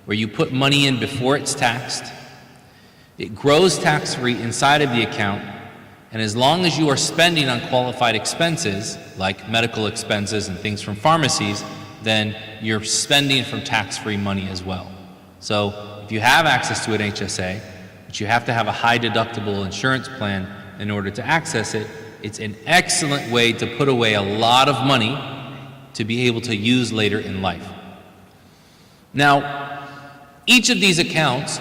where you put money in before it's taxed. It grows tax-free inside of the account, and as long as you are spending on qualified expenses, like medical expenses and things from pharmacies, then you're spending from tax-free money as well. So if you have access to an HSA, but you have to have a high deductible insurance plan in order to access it, it's an excellent way to put away a lot of money to be able to use later in life. Now, each of these accounts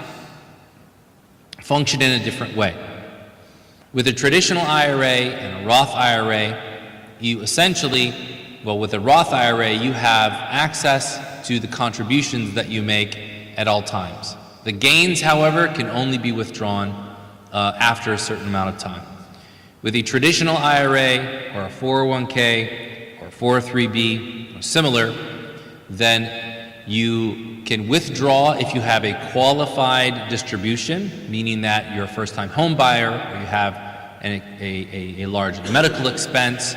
function in a different way. With a traditional IRA and a Roth IRA, you essentially, well, with a Roth IRA, you have access to the contributions that you make at all times. The gains, however, can only be withdrawn after a certain amount of time. With a traditional IRA or a 401k or 403b or similar, then you can withdraw if you have a qualified distribution, meaning that you're a first-time home buyer or you have a large medical expense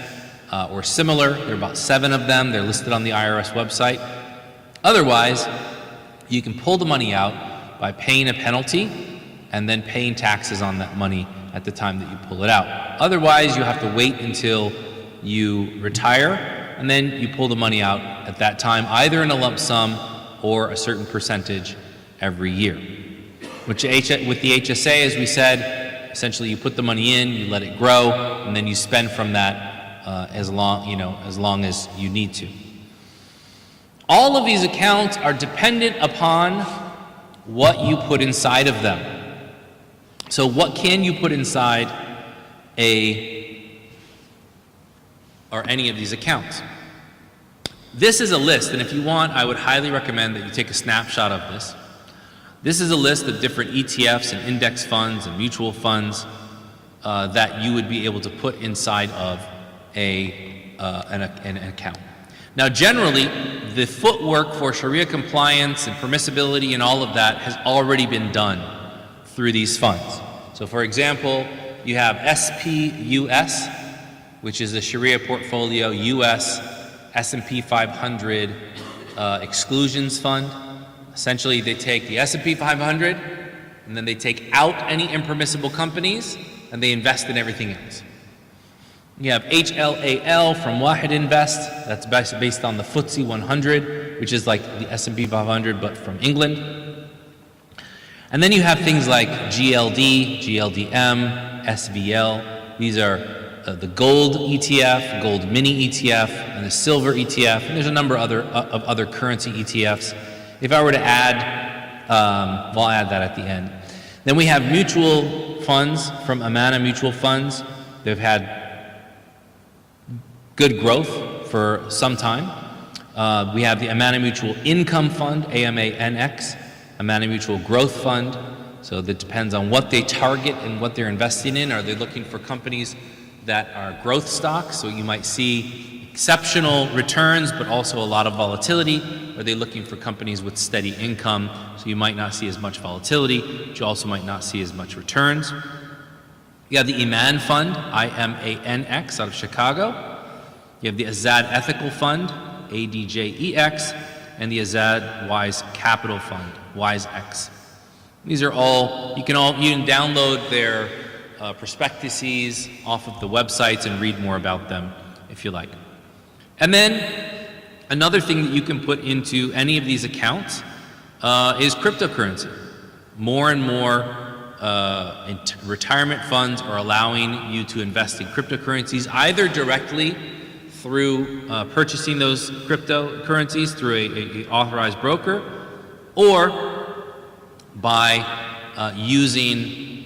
or similar. There are about 7 of them. They're listed on the IRS website. Otherwise, you can pull the money out by paying a penalty and then paying taxes on that money at the time that you pull it out. Otherwise, you have to wait until you retire, and then you pull the money out at that time, either in a lump sum or a certain percentage every year. With the HSA, as we said, essentially you put the money in, you let it grow, and then you spend from that as long as you need to. All of these accounts are dependent upon what you put inside of them. So what can you put inside any of these accounts? This is a list, and if you want, I would highly recommend that you take a snapshot of this. This is a list of different ETFs and index funds and mutual funds that you would be able to put inside of an account. Now, generally, the footwork for Sharia compliance and permissibility and all of that has already been done through these funds. So, for example, you have SPUS, which is the Sharia Portfolio US S&P 500 exclusions fund. Essentially, they take the S&P 500 and then they take out any impermissible companies and they invest in everything else. You have HLAL from Wahid Invest. That's based on the FTSE 100, which is like the S&P 500 but from England. And then you have things like GLD, GLDM, SVL. These are the gold ETF, gold mini ETF, and the silver ETF. And there's a number of other currency ETFs. If I were to add, well, I'll add that at the end. Then we have mutual funds from Amana Mutual Funds. They've had good growth for some time. We have the Amana Mutual Income Fund, AMANX, Amana Mutual Growth Fund. So that depends on what they target and what they're investing in. Are they looking for companies that are growth stocks? So you might see exceptional returns, but also a lot of volatility. Are they looking for companies with steady income? So you might not see as much volatility, but you also might not see as much returns. You have the Iman Fund, IMANX, out of Chicago. You have the Azad Ethical Fund, ADJEX, and the Azad Wise Capital Fund, WiseX. These are all, you can download their prospectuses off of the websites and read more about them if you like. And then another thing that you can put into any of these accounts is cryptocurrency. More and more retirement funds are allowing you to invest in cryptocurrencies, either directly through purchasing those cryptocurrencies through a authorized broker, or by using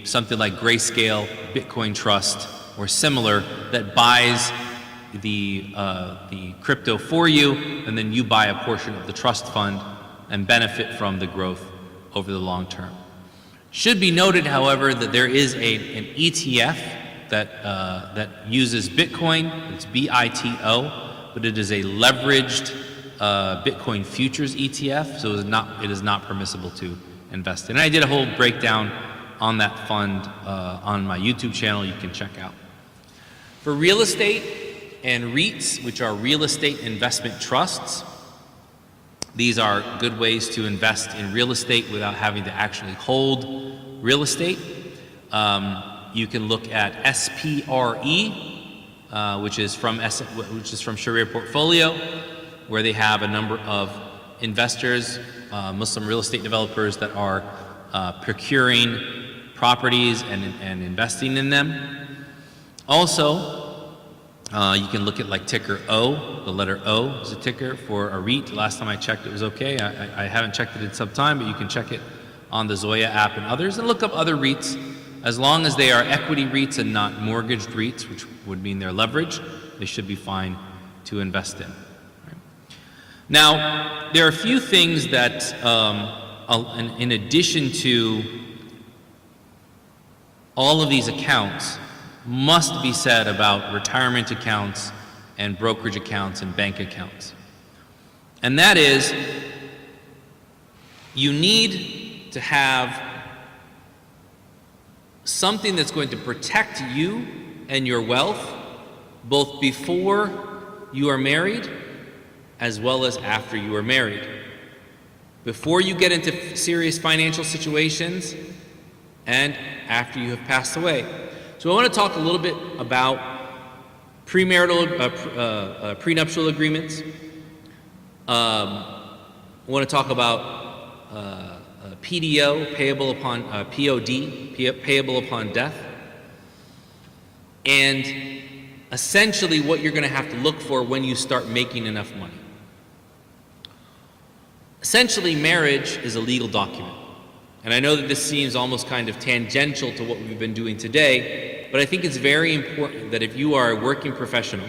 something like Grayscale, Bitcoin Trust, or similar that buys the crypto for you, and then you buy a portion of the trust fund and benefit from the growth over the long term. Should be noted, however, that there is an ETF that uses Bitcoin. It's BITO, but it is a leveraged Bitcoin futures ETF, so it is not permissible to invest in. And I did a whole breakdown on that fund on my YouTube channel you can check out. For real estate and Reits, which are real estate investment trusts, These are good ways to invest in real estate without having to actually hold real estate. You can look at SPRE, which is from Sharia Portfolio, where they have a number of investors, Muslim real estate developers that are procuring properties and investing in them. Also, you can look at like ticker O. The letter O is a ticker for a REIT. Last time I checked, it was okay. I haven't checked it in some time, but you can check it on the Zoya app and others, and look up other REITs. As long as they are equity REITs and not mortgaged REITs, which would mean they're leveraged, they should be fine to invest in. Now, there are a few things that, in addition to all of these accounts, must be said about retirement accounts and brokerage accounts and bank accounts. And that is, you need to have something that's going to protect you and your wealth both before you are married as well as after you are married. Before you get into serious financial situations and after you have passed away. So I want to talk a little bit about prenuptial agreements. I want to talk about PDO, payable upon POD, payable upon death, and essentially what you're going to have to look for when you start making enough money. Essentially, marriage is a legal document. And I know that this seems almost kind of tangential to what we've been doing today, but I think it's very important that if you are a working professional,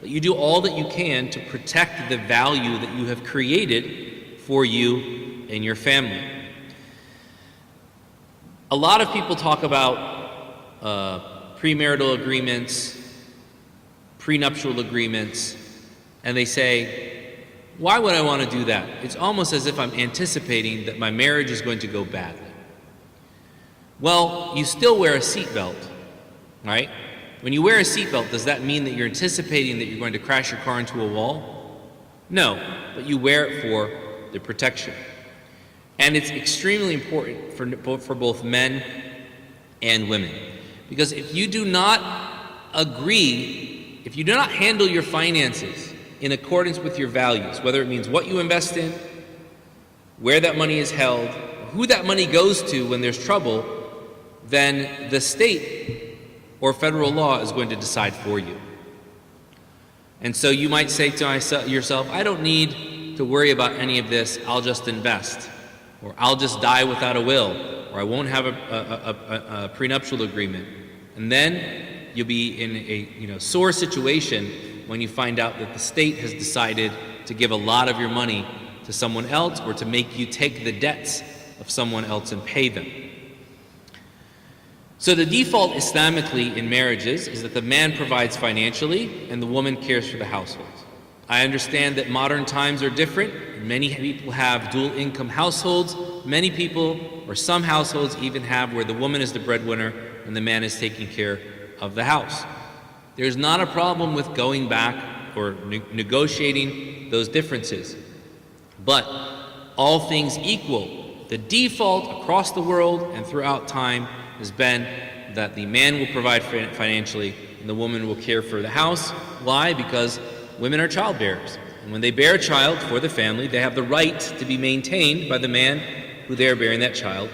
that you do all that you can to protect the value that you have created for you and your family. A lot of people talk about premarital agreements, prenuptial agreements, and they say, why would I want to do that? It's almost as if I'm anticipating that my marriage is going to go badly. Well, you still wear a seatbelt, right? When you wear a seatbelt, does that mean that you're anticipating that you're going to crash your car into a wall? No, but you wear it for the protection. And it's extremely important for both men and women. Because if you do not agree, if you do not handle your finances in accordance with your values, whether it means what you invest in, where that money is held, who that money goes to when there's trouble, then the state or federal law is going to decide for you. And so you might say to yourself, I don't need to worry about any of this, I'll just invest, or I'll just die without a will, or I won't have a prenuptial agreement. And then you'll be in a sore situation when you find out that the state has decided to give a lot of your money to someone else or to make you take the debts of someone else and pay them. So the default Islamically in marriages is that the man provides financially and the woman cares for the household. I understand that modern times are different. Many people have dual income households. Many people, or some households, even have where the woman is the breadwinner and the man is taking care of the house. There's not a problem with going back or negotiating those differences. But all things equal, the default across the world and throughout time has been that the man will provide financially and the woman will care for the house. Why? Because women are childbearers. And when they bear a child for the family, they have the right to be maintained by the man who they are bearing that child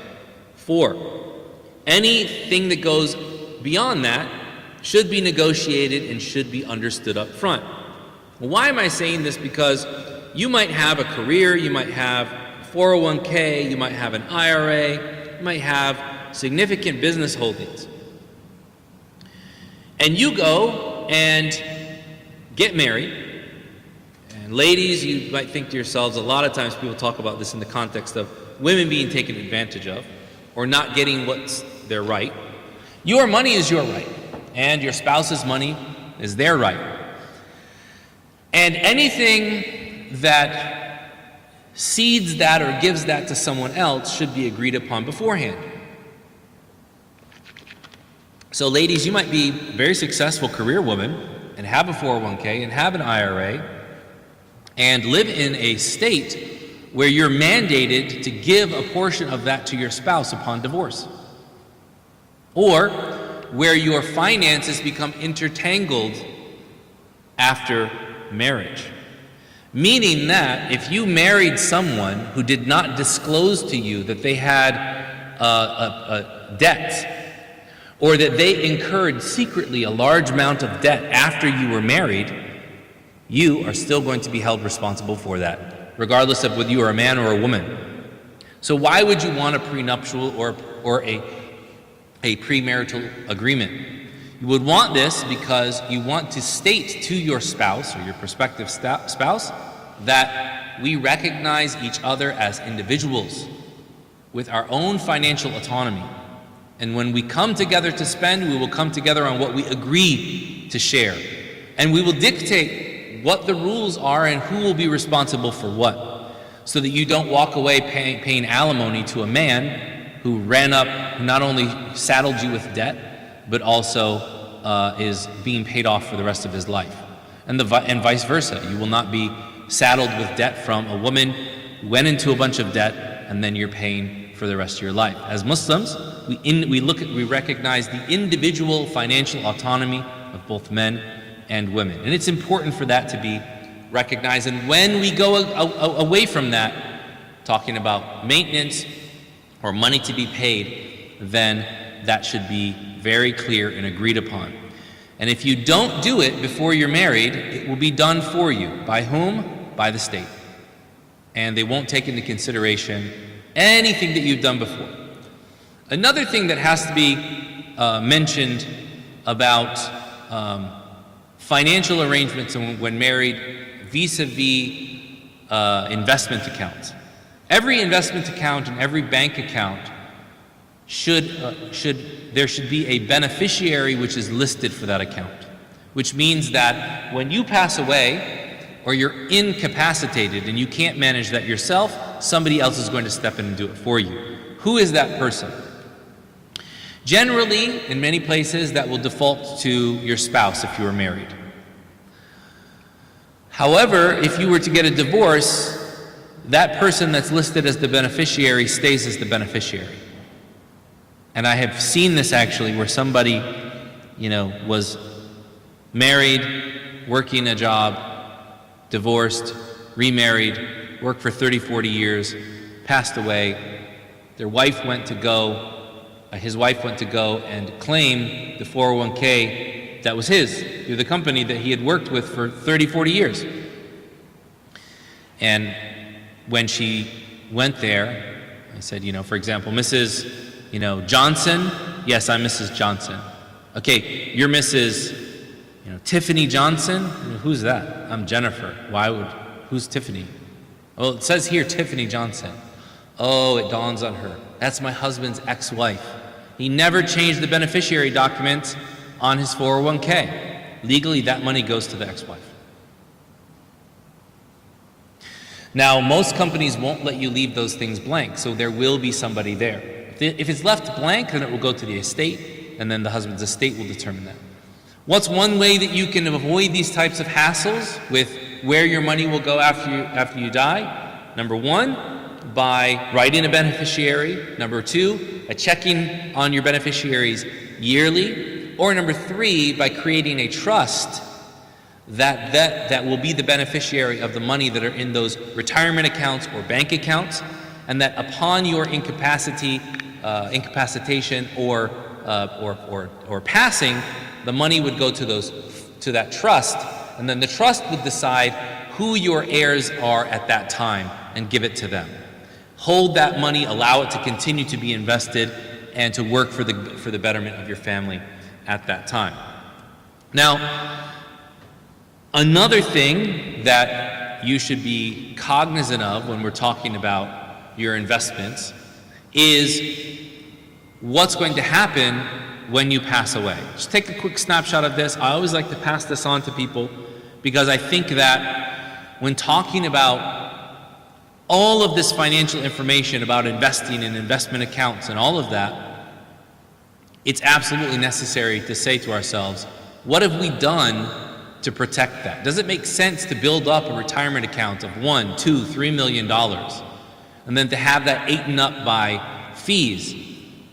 for. Anything that goes beyond that should be negotiated and should be understood up front. Well, why am I saying this? Because you might have a career, you might have 401k, you might have an IRA, you might have significant business holdings. And you go and get married. And ladies, you might think to yourselves, a lot of times people talk about this in the context of women being taken advantage of or not getting what's their right. Your money is your right. And your spouse's money is their right. And anything that cedes that or gives that to someone else should be agreed upon beforehand. So ladies, you might be a very successful career woman and have a 401k and have an IRA and live in a state where you're mandated to give a portion of that to your spouse upon divorce, or where your finances become intertangled after marriage. Meaning that if you married someone who did not disclose to you that they had a debt, or that they incurred secretly a large amount of debt after you were married, you are still going to be held responsible for that, regardless of whether you are a man or a woman. So why would you want a prenuptial or a premarital agreement? You would want this because you want to state to your spouse or your prospective spouse that we recognize each other as individuals with our own financial autonomy. And when we come together to spend, we will come together on what we agree to share. And we will dictate what the rules are and who will be responsible for what, so that you don't walk away paying alimony to a man who not only saddled you with debt, but also is being paid off for the rest of his life. And vice versa. You will not be saddled with debt from a woman who went into a bunch of debt and then you're paying for the rest of your life. As Muslims, we recognize the individual financial autonomy of both men and women. And it's important for that to be recognized. And when we go away from that, talking about maintenance or money to be paid, then that should be very clear and agreed upon. And if you don't do it before you're married, it will be done for you. By whom? By the state. And they won't take into consideration anything that you've done before. Another thing that has to be mentioned about financial arrangements when married vis-a-vis investment accounts. Every investment account and every bank account there should be a beneficiary which is listed for that account, which means that when you pass away or you're incapacitated and you can't manage that yourself, somebody else is going to step in and do it for you. Who is that person? Generally, in many places, that will default to your spouse if you are married. However, if you were to get a divorce, that person that's listed as the beneficiary stays as the beneficiary. And I have seen this actually where somebody, was married, working a job, divorced, remarried, worked for 30, 40 years, passed away. His wife went to go and claim the 401k that was his through the company that he had worked with for 30, 40 years. And when she went there, I said, for example, Mrs. Johnson. Yes, I'm Mrs. Johnson. Okay, you're Mrs. Tiffany Johnson. Who's that? I'm Jennifer. Who's Tiffany? Well, it says here Tiffany Johnson. Oh, it dawns on her. That's my husband's ex-wife. He never changed the beneficiary documents on his 401k. Legally, that money goes to the ex-wife. Now, most companies won't let you leave those things blank, so there will be somebody there. If it's left blank, then it will go to the estate, and then the husband's estate will determine that. What's one way that you can avoid these types of hassles with where your money will go after you die? Number one, by writing a beneficiary. Number two, checking on your beneficiaries yearly. Or number three, by creating a trust that will be the beneficiary of the money that are in those retirement accounts or bank accounts, and that upon your incapacitation or passing, the money would go to that trust, and then the trust would decide who your heirs are at that time and give it to them. Hold that money, allow it to continue to be invested and to work for the betterment of your family at that time. Now, another thing that you should be cognizant of when we're talking about your investments is what's going to happen when you pass away. Just take a quick snapshot of this. I always like to pass this on to people because I think that when talking about all of this financial information about investing in investment accounts and all of that, it's absolutely necessary to say to ourselves, what have we done to protect that? Does it make sense to build up a retirement account of $1, $2, $3 million and then to have that eaten up by fees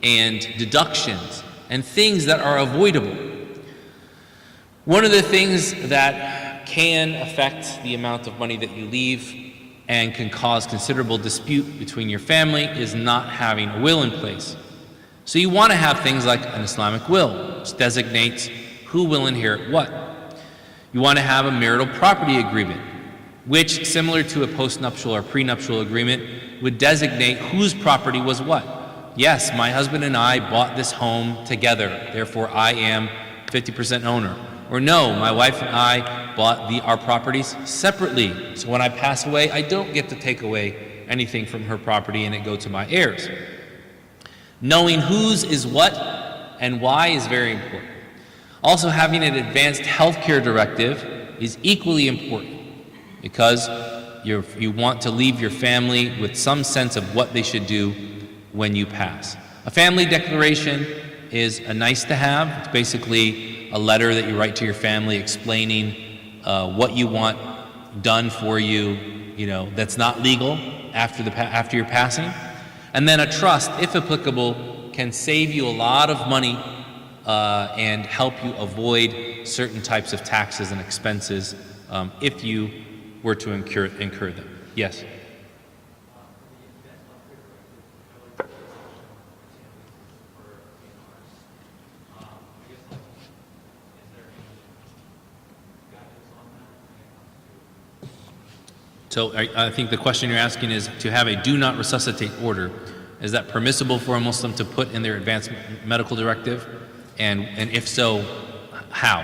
and deductions and things that are avoidable? One of the things that can affect the amount of money that you leave and can cause considerable dispute between your family is not having a will in place. So you want to have things like an Islamic will, which designates who will inherit what. You want to have a marital property agreement, which, similar to a postnuptial or prenuptial agreement, would designate whose property was what. Yes, my husband and I bought this home together, therefore I am 50% owner. Or no, my wife and I bought our properties separately, so when I pass away, I don't get to take away anything from her property and it go to my heirs. Knowing whose is what and why is very important. Also, having an advanced healthcare directive is equally important because you want to leave your family with some sense of what they should do when you pass. A family declaration is a nice to have. It's basically a letter that you write to your family explaining what you want done for you, that's not legal after your passing. And then a trust, if applicable, can save you a lot of money and help you avoid certain types of taxes and expenses if you were to incur them. Yes? So I think the question you're asking is to have a do not resuscitate order. Is that permissible for a Muslim to put in their advanced medical directive? And if so, how?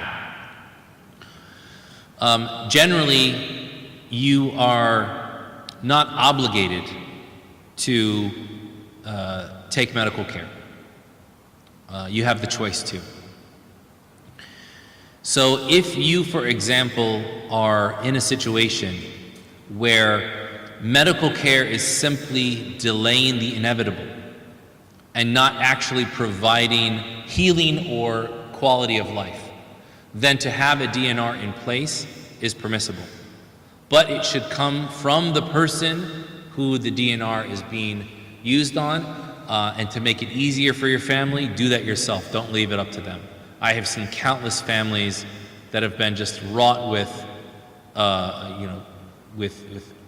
Generally, you are not obligated to take medical care. You have the choice to. So if you, for example, are in a situation where medical care is simply delaying the inevitable and not actually providing healing or quality of life, then to have a DNR in place is permissible. But it should come from the person who the DNR is being used on, and to make it easier for your family, do that yourself. Don't leave it up to them. I have seen countless families that have been just wrought with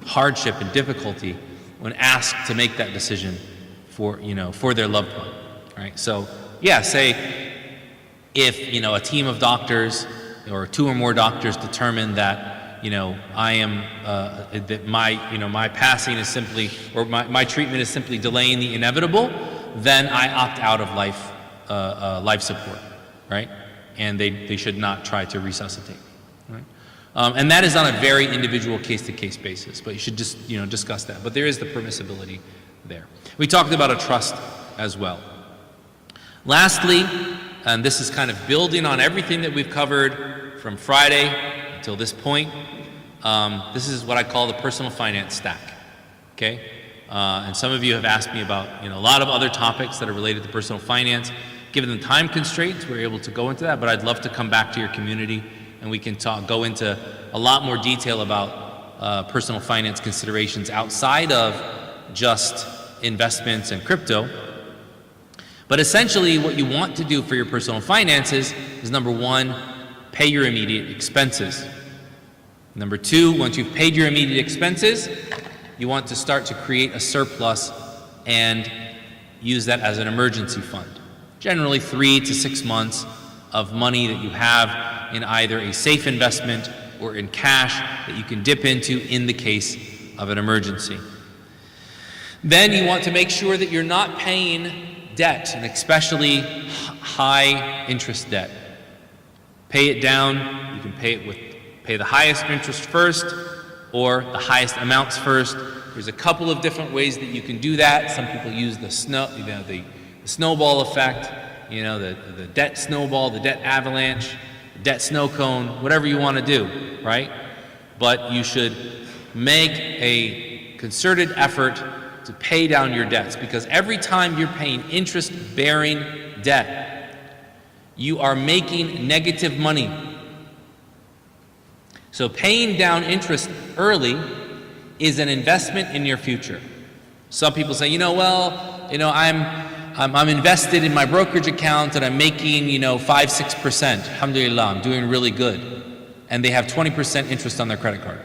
hardship and difficulty when asked to make that decision for their loved one. Right? So say if a team of doctors or two or more doctors determine that I am that my passing is simply, or my treatment is simply delaying the inevitable, then I opt out of life support, right? And they should not try to resuscitate, right? And that is on a very individual case-to-case basis, but you should just discuss that. But there is the permissibility there. We talked about a trust as well. Lastly, and this is kind of building on everything that we've covered from Friday until this point, this is what I call the personal finance stack. Okay, and some of you have asked me about a lot of other topics that are related to personal finance. Given the time constraints, we're able to go into that, but I'd love to come back to your community and we can go into a lot more detail about personal finance considerations outside of just investments and crypto. But essentially what you want to do for your personal finances is, number one, pay your immediate expenses. Number two, once you've paid your immediate expenses, you want to start to create a surplus and use that as an emergency fund. Generally 3 to 6 months of money that you have in either a safe investment or in cash that you can dip into in the case of an emergency. Then you want to make sure that you're not paying debt, and especially high interest debt. Pay it down. You can pay the highest interest first or the highest amounts first. There's a couple of different ways that you can do that. Some people use the snowball effect, the debt snowball, the debt avalanche, the debt snow cone, whatever you want to do, right? But you should make a concerted effort to pay down your debts, because every time you're paying interest-bearing debt, you are making negative money. So paying down interest early is an investment in your future. Some people say, I'm invested in my brokerage account and I'm making, 5-6%. Alhamdulillah, I'm doing really good. And they have 20% interest on their credit card.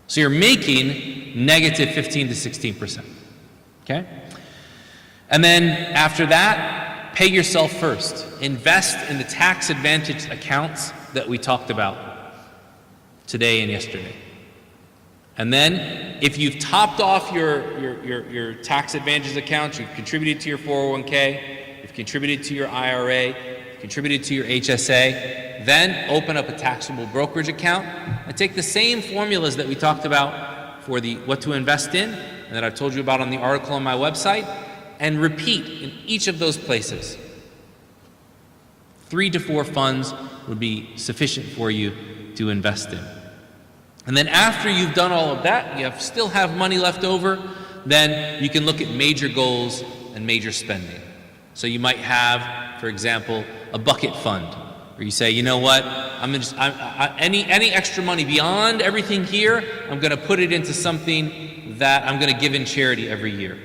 So you're making negative 15 to 16%. Okay? And then after that, pay yourself first. Invest in the tax advantage accounts that we talked about today and yesterday. And then if you've topped off your tax advantage accounts, you've contributed to your 401k, you've contributed to your IRA, you've contributed to your HSA, then open up a taxable brokerage account and take the same formulas that we talked about for the what to invest in and that I've told you about on the article on my website, and repeat in each of those places. 3 to 4 funds would be sufficient for you to invest in. And then after you've done all of that, you still have money left over, then you can look at major goals and major spending. So you might have, for example, a bucket fund, where you say, any extra money beyond everything here, I'm going to put it into something that I'm going to give in charity every year.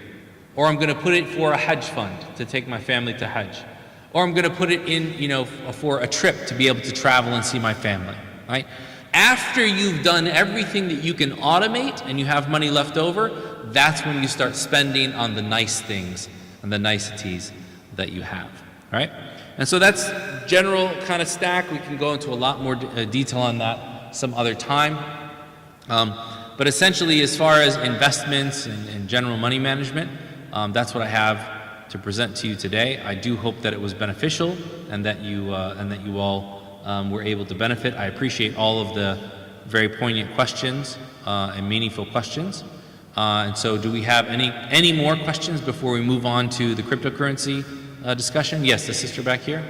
Or I'm going to put it for a Hajj fund to take my family to Hajj. Or I'm going to put it in, for a trip to be able to travel and see my family, right? After you've done everything that you can automate and you have money left over, that's when you start spending on the nice things and the niceties that you have, right? And so that's general kind of stack. We can go into a lot more detail on that some other time. But essentially, as far as investments and general money management, that's what I have to present to you today. I do hope that it was beneficial and that you all were able to benefit. I appreciate all of the very poignant questions and meaningful questions. And so do we have any more questions before we move on to the cryptocurrency discussion? Yes, the sister back here.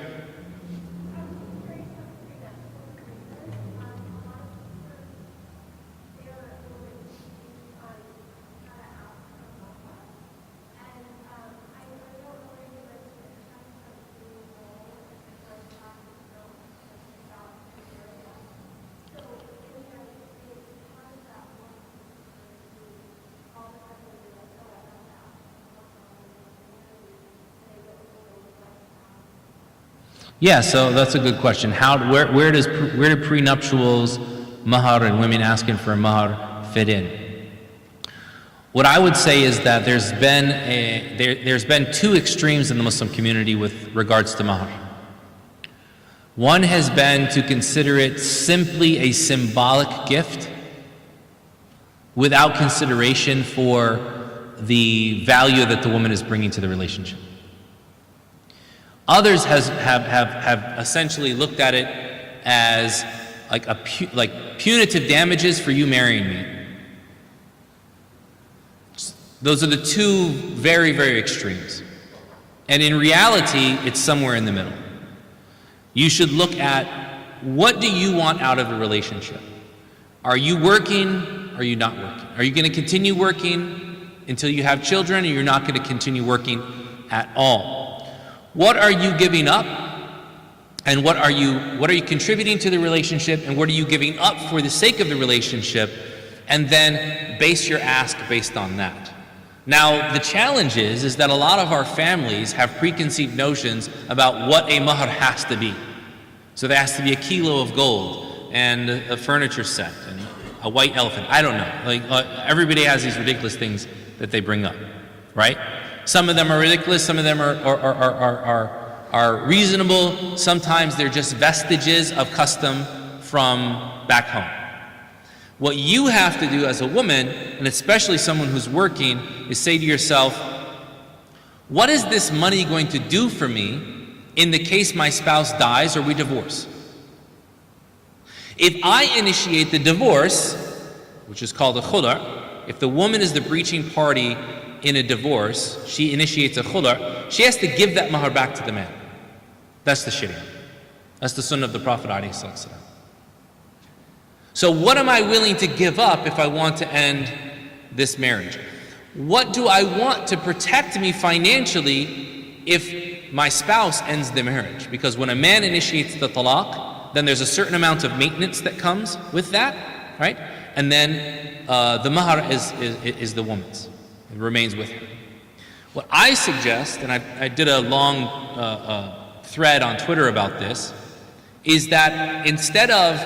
Yeah, so that's a good question. Where do prenuptials, mahar, and women asking for a mahar fit in? What I would say is that there's been 2 extremes in the Muslim community with regards to mahar. One has been to consider it simply a symbolic gift without consideration for the value that the woman is bringing to the relationship. Others have essentially looked at it as like punitive damages for you marrying me. Those are the 2 very, very extremes. And in reality, it's somewhere in the middle. You should look at, what do you want out of a relationship? Are you working? Or are you not working? Are you going to continue working until you have children, or you're not going to continue working at all? What are you giving up? And what are you contributing to the relationship, and what are you giving up for the sake of the relationship? And then base your ask based on that. Now, the challenge is that a lot of our families have preconceived notions about what a mahar has to be. So there has to be a kilo of gold and a furniture set and a white elephant. I don't know. Everybody has these ridiculous things that they bring up, right? Some of them are ridiculous. Some of them are reasonable. Sometimes they're just vestiges of custom from back home. What you have to do as a woman, and especially someone who's working, is say to yourself, what is this money going to do for me in the case my spouse dies or we divorce? If I initiate the divorce, which is called a khula', if the woman is the breaching party in a divorce, she initiates a khula', she has to give that mahar back to the man. That's the sharia. That's the sunnah of the Prophet ﷺ. So what am I willing to give up if I want to end this marriage? What do I want to protect me financially if my spouse ends the marriage? Because when a man initiates the talaq, then there's a certain amount of maintenance that comes with that, right? And then the mahar is the woman's. It remains with her. What I suggest, and I did a long thread on Twitter about this, is that instead of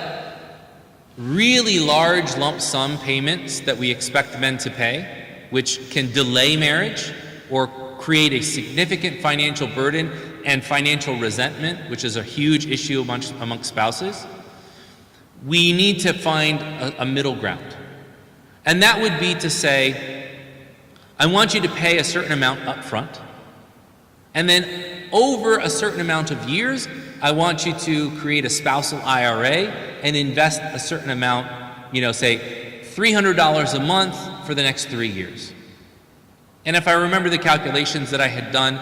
really large lump sum payments that we expect men to pay, which can delay marriage or create a significant financial burden and financial resentment, which is a huge issue amongst spouses, we need to find a middle ground. And that would be to say, I want you to pay a certain amount up front, and then over a certain amount of years, I want you to create a spousal IRA and invest a certain amount, say $300 a month for the next 3 years. And if I remember the calculations that I had done,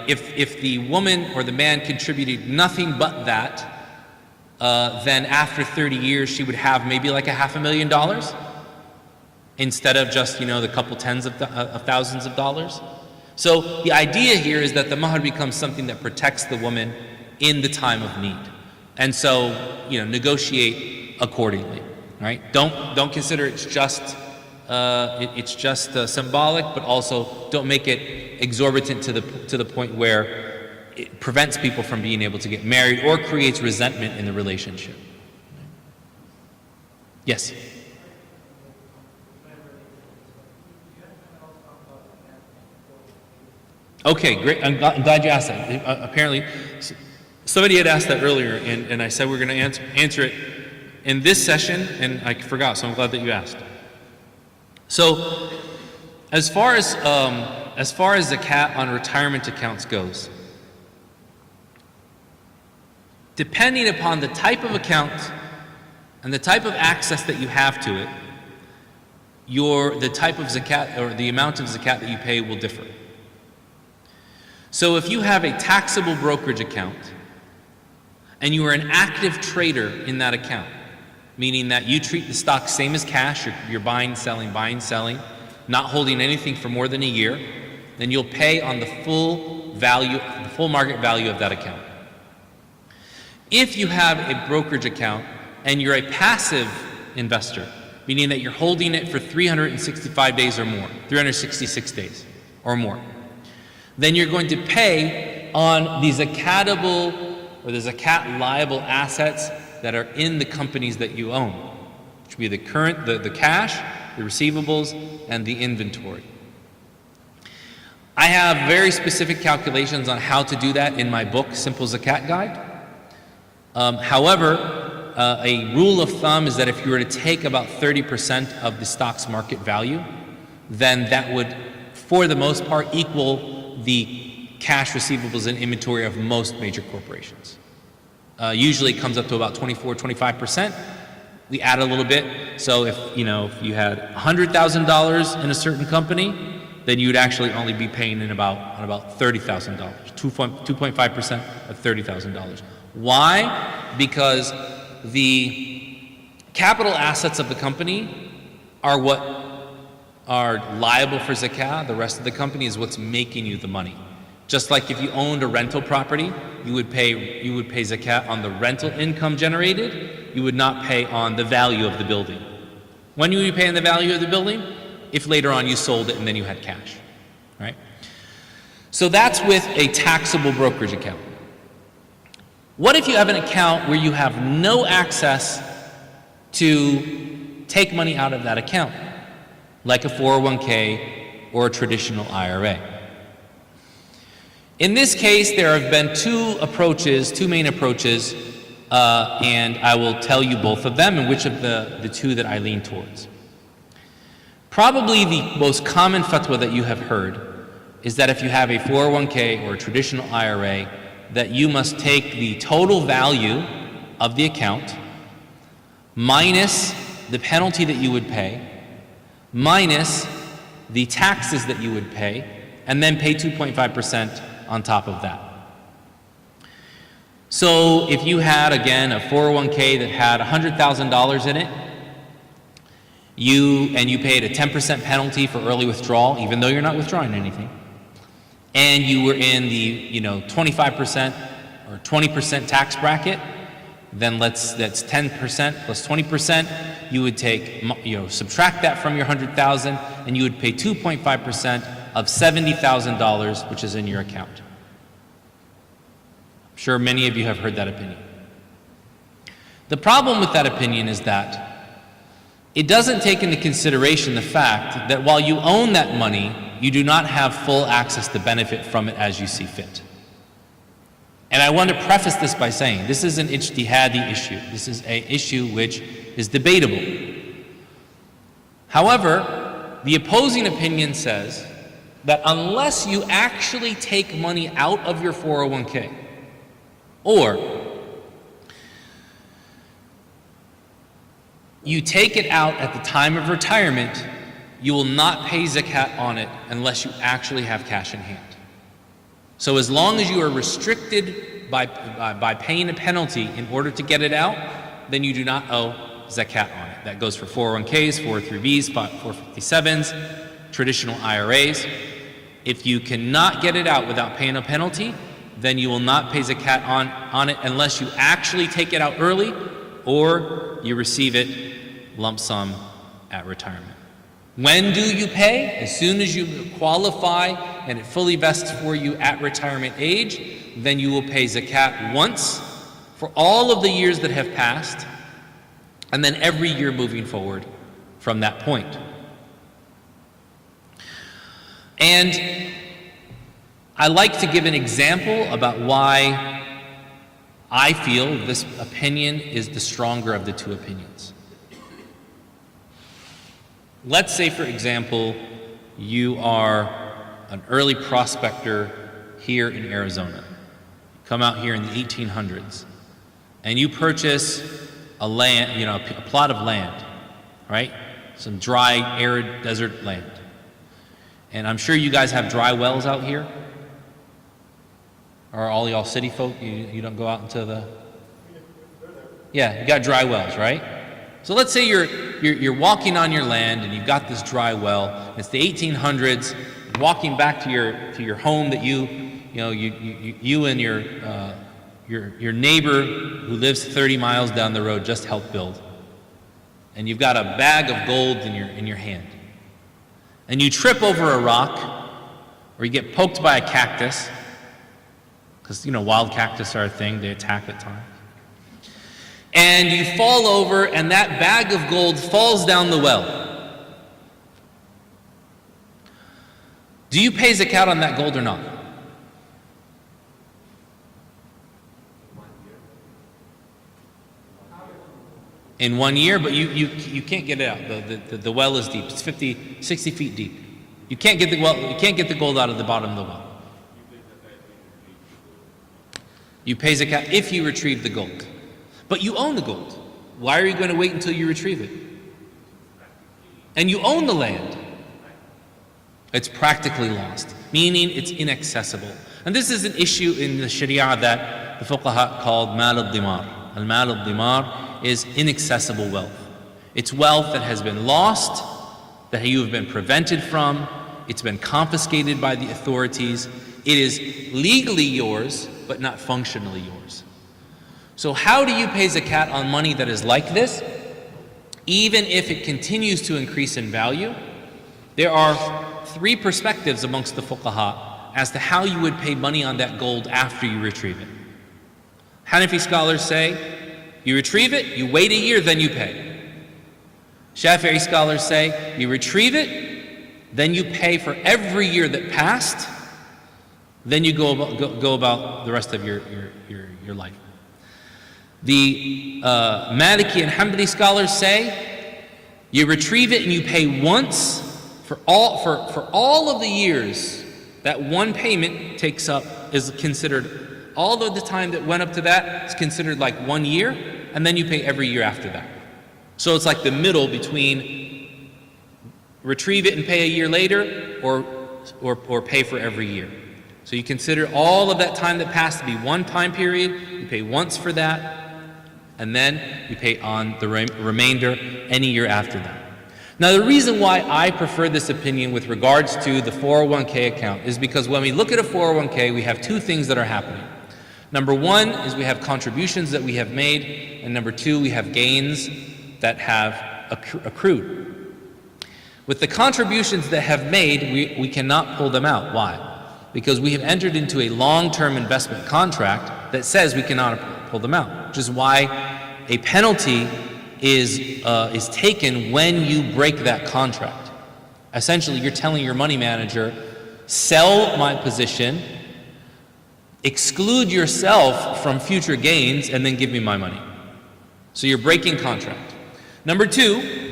if the woman or the man contributed nothing but that, then after 30 years she would have maybe like $500,000 instead of just the couple tens of thousands of dollars. So the idea here is that the mahar becomes something that protects the woman in the time of need, and so negotiate accordingly. Right? Don't consider it's just symbolic, but also don't make it exorbitant to the point where it prevents people from being able to get married or creates resentment in the relationship. Yes. Okay, great. I'm glad you asked that. Apparently, somebody had asked that earlier, and I said we're going to answer it in this session, and I forgot, so I'm glad that you asked. So, as far as zakat on retirement accounts goes, depending upon the type of account and the type of access that you have to it, the type of zakat or the amount of zakat that you pay will differ. So if you have a taxable brokerage account and you are an active trader in that account, meaning that you treat the stock same as cash, you're buying, selling, not holding anything for more than a year, then you'll pay on the full market value of that account. If you have a brokerage account and you're a passive investor, meaning that you're holding it for 365 days or more, 366 days or more, then you're going to pay on the zakatable or the zakat liable assets that are in the companies that you own, which would be the cash, the receivables, and the inventory. I have very specific calculations on how to do that in my book, Simple Zakat Guide. However, a rule of thumb is that if you were to take about 30% of the stock's market value, then that would, for the most part, equal the cash, receivables, and inventory of most major corporations. Usually it comes up to about 24-25%. We add a little bit. So if you had $100,000 in a certain company, then you would actually only be paying on about $30,000, 2.5% of $30,000. Why? Because the capital assets of the company are what are liable for zakah. The rest of the company is what's making you the money. Just like if you owned a rental property, you would pay zakat on the rental income generated. You would not pay on the value of the building. When you would pay on the value of the building? If later on you sold it and then you had cash, right? So that's with a taxable brokerage account. What if you have an account where you have no access to take money out of that account, like a 401k or a traditional IRA? In this case, there have been two main approaches, and I will tell you both of them and which of the two that I lean towards. Probably the most common fatwa that you have heard is that if you have a 401k or a traditional IRA, that you must take the total value of the account minus the penalty that you would pay, minus the taxes that you would pay, and then pay 2.5% on top of that. So if you had, again, a 401k that had $100,000 in it, you paid a 10% penalty for early withdrawal, even though you're not withdrawing anything, and you were in the 25% or 20% tax bracket, then that's 10% plus 20. You would take, subtract that from your 100,000, and you would pay 2.5% of $70,000, which is in your account. I'm sure many of you have heard that opinion. The problem with that opinion is that it doesn't take into consideration the fact that while you own that money, you do not have full access to benefit from it as you see fit. And I want to preface this by saying this is an ijtihadi issue. This is an issue which is debatable. However, the opposing opinion says that unless you actually take money out of your 401k, or you take it out at the time of retirement, you will not pay zakat on it unless you actually have cash in hand. So as long as you are restricted by paying a penalty in order to get it out, then you do not owe zakat on it. That goes for 401ks, 403bs, 457s, traditional IRAs. If you cannot get it out without paying a penalty, then you will not pay zakat on it unless you actually take it out early or you receive it lump sum at retirement. When do you pay? As soon as you qualify and it fully vests for you at retirement age, then you will pay zakat once for all of the years that have passed, and then every year moving forward from that point. And I like to give an example about why I feel this opinion is the stronger of the two opinions. Let's say, for example, you are an early prospector here in Arizona. You come out here in the 1800s, and you purchase a land, a plot of land, right? Some dry, arid desert land. And I'm sure you guys have dry wells out here. Or all y'all city folk, you don't go out into the... Yeah, you got dry wells, right? So let's say you're walking on your land and you've got this dry well. It's the 1800s. Walking back to your home that you and your neighbor who lives 30 miles down the road just helped build, and you've got a bag of gold in your hand, and you trip over a rock, or you get poked by a cactus, because wild cactus are a thing; they attack at times. And you fall over, and that bag of gold falls down the well. Do you pay zakat on that gold or not? In 1 year, but you can't get it out. The well is deep. It's 50, 60 feet deep. You can't get the gold out of the bottom of the well. You pay zakat if you retrieve the gold. But you own the gold. Why are you going to wait until you retrieve it? And you own the land. It's practically lost, meaning it's inaccessible. And this is an issue in the Sharia that the fuqaha called Marital dimar. Al-Marital dimar is inaccessible wealth. It's wealth that has been lost, that you have been prevented from. It's been confiscated by the authorities. It is legally yours, but not functionally yours. So how do you pay zakat on money that is like this? Even if it continues to increase in value, there are three perspectives amongst the fuqaha as to how you would pay money on that gold after you retrieve it. Hanafi scholars say, you retrieve it, you wait a year, then you pay. Shafi'i scholars say, you retrieve it, then you pay for every year that passed, then you go about the rest of your life. The Maliki and Hanbali scholars say you retrieve it and you pay once for all of the years that one payment takes up is considered, all of the time that went up to that is considered like 1 year, and then you pay every year after that. So it's like the middle between retrieve it and pay a year later or pay for every year. So you consider all of that time that passed to be one time period, you pay once for that, and then you pay on the remainder any year after that. Now the reason why I prefer this opinion with regards to the 401k account is because when we look at a 401k, we have two things that are happening. Number one is we have contributions that we have made, and number two, we have gains that have accrued. With the contributions that have made, we cannot pull them out. Why? Because we have entered into a long-term investment contract that says we cannot pull them out, which is why a penalty is taken when you break that contract. Essentially, you're telling your money manager, sell my position, exclude yourself from future gains, and then give me my money. So you're breaking contract. Number two,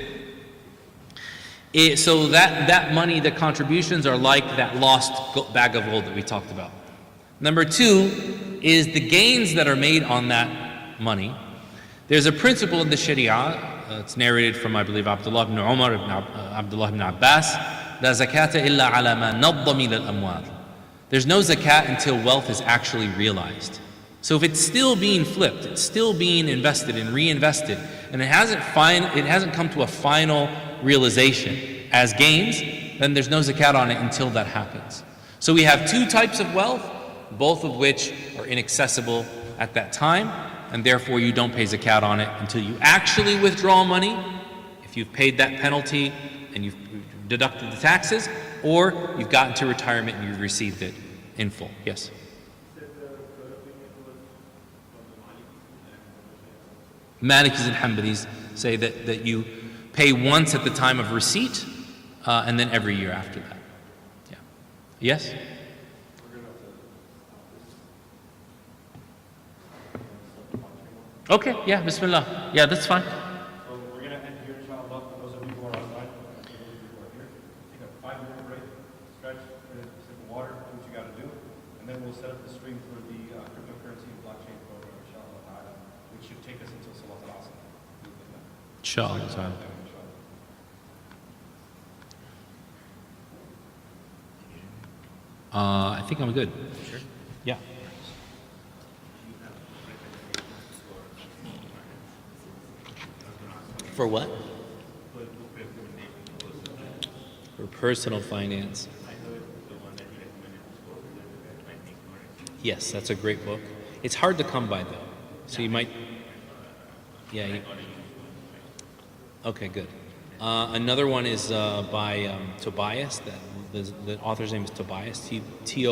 so that money, the contributions are like that lost bag of gold that we talked about. Number two is the gains that are made on that money. There's a principle in the Sharia, it's narrated from, I believe, Abdullah ibn Umar, Abdullah ibn Abbas, La zakata illa ala ma nadda min al-amwal. There's no zakat until wealth is actually realized. So if it's still being flipped, it's still being invested and reinvested, and it hasn't come to a final realization as gains, then there's no zakat on it until that happens. So we have two types of wealth, both of which are inaccessible at that time, and therefore you don't pay zakat on it until you actually withdraw money, if you've paid that penalty and you've deducted the taxes, or you've gotten to retirement and you've received it in full. Yes? Malikis and Hanbalis say that you pay once at the time of receipt, and then every year after that. Yeah. Yes? Okay, yeah, Bismillah. Yeah, that's fine. So we're going to end here, inshallah, for those of you who are outside, those of you who are here. Take a 5-minute break, stretch, get a sip of water, do what you got to do, and then we'll set up the stream for the cryptocurrency and blockchain program, inshallah, which should take us until Salat al-Asr. Inshallah. I think I'm good. Sure. Yeah. For what? For personal finance. Yes, that's a great book. It's hard to come by though. So you might, yeah. Okay, good. Another one is by Tobias. The author's name is Tobias, T-O